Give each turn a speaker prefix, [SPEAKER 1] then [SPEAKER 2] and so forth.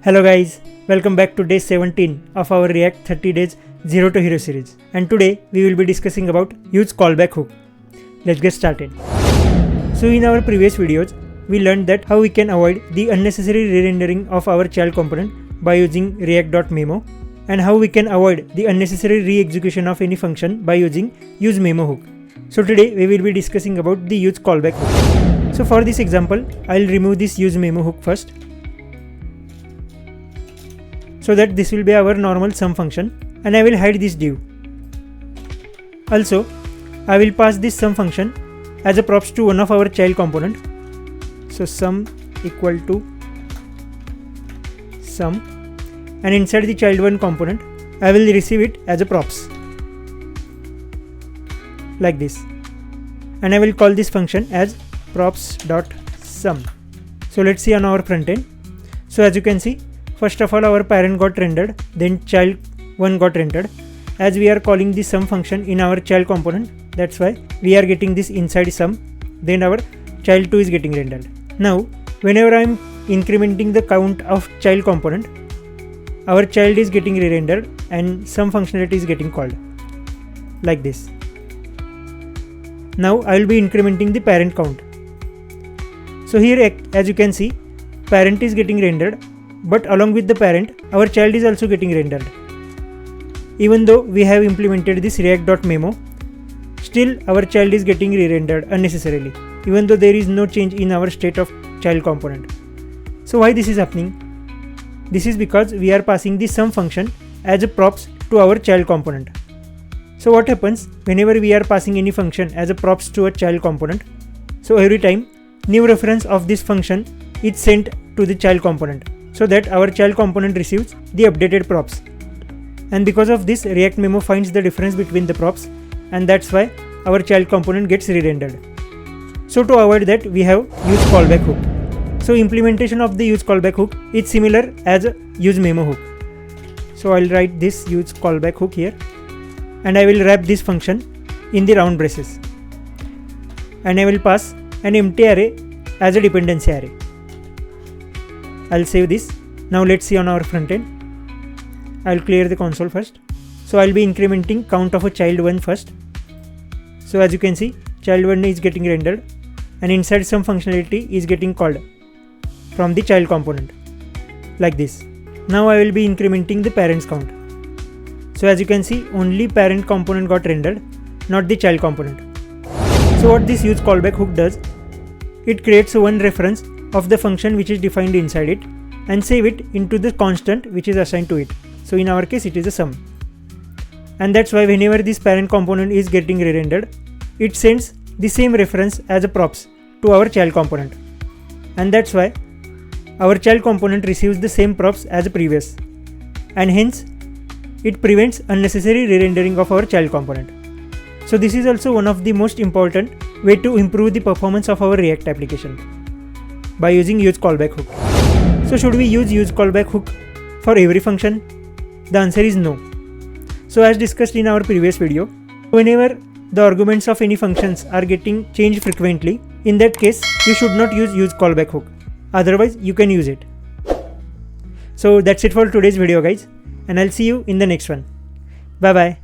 [SPEAKER 1] Hello guys, welcome back to day 17 of our React 30 days 0 to Hero series, and today we will be discussing about use callback hook. Let's get started. So in our previous videos, we learned that how we can avoid the unnecessary re-rendering of our child component by using react.memo, and how we can avoid the unnecessary re-execution of any function by using useMemo hook. So today we will be discussing about the use callback hook. So for this example, I'll remove this useMemo hook first, so that this will be our normal sum function, and I will hide this div. Also, I will pass this sum function as a props to one of our child component. So sum equal to sum, and inside the child1 component, I will receive it as a props like this, and I will call this function as props.sum. So let's see on our front end. So as you can see, first of all, our parent got rendered, then child1 got rendered. As we are calling the sum function in our child component, that's why we are getting this inside sum, then our child2 is getting rendered. Now, whenever I am incrementing the count of child component, our child is getting re-rendered and sum functionality is getting called like this. Now I will be incrementing the parent count. So here, as you can see, parent is getting rendered, but along with the parent, our child is also getting rendered. Even though we have implemented this react.memo, still our child is getting re-rendered unnecessarily, even though there is no change in our state of child component. So why this is happening? This is because we are passing the sum function as a props to our child component. So what happens whenever we are passing any function as a props to a child component? So every time, new reference of this function is sent to the child component, so that our child component receives the updated props. And because of this, React Memo finds the difference between the props, and that's why our child component gets re-rendered. So to avoid that, we have use callback hook. So implementation of the use callback hook is similar as a use memo hook. So I'll write this use callback hook here, and I will wrap this function in the round braces, and I will pass an empty array as a dependency array. I'll save this. Now let's see on our front end. I'll clear the console first. So I'll be incrementing count of a child1 first. So as you can see, child1 is getting rendered, and inside some functionality is getting called from the child component like this. Now I will be incrementing the parents count. So as you can see, only parent component got rendered, not the child component. So what this use callback hook does, it creates one reference of the function which is defined inside it and save it into the constant which is assigned to it. So in our case, it is a sum. And that's why whenever this parent component is getting re-rendered, it sends the same reference as a props to our child component. And that's why our child component receives the same props as previous. And hence, it prevents unnecessary re-rendering of our child component. So this is also one of the most important way to improve the performance of our React application, by using use callback hook. So should we use callback hook for every function? The answer is no. So as discussed in our previous video, whenever the arguments of any functions are getting changed frequently, in that case you should not use callback hook. Otherwise you can use it. So that's it for today's video guys, and I'll see you in the next one. Bye bye.